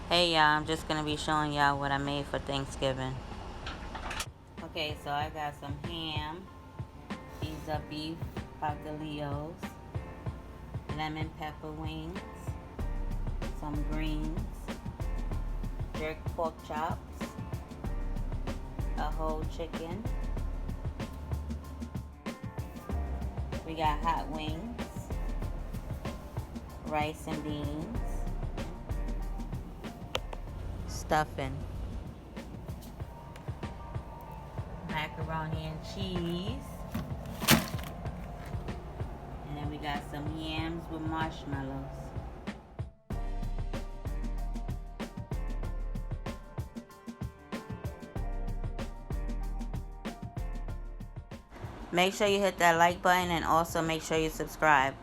Hey y'all, I'm just gonna be showing y'all what I made for Thanksgiving. Okay, so I got some ham. These are beef pacalillos, lemon pepper wings, some greens, jerk pork chops, a whole chicken. We got hot wings, rice and beans, stuffing, macaroni and cheese, and then we got some yams with marshmallows. Make sure you hit that like button and also make sure you subscribe.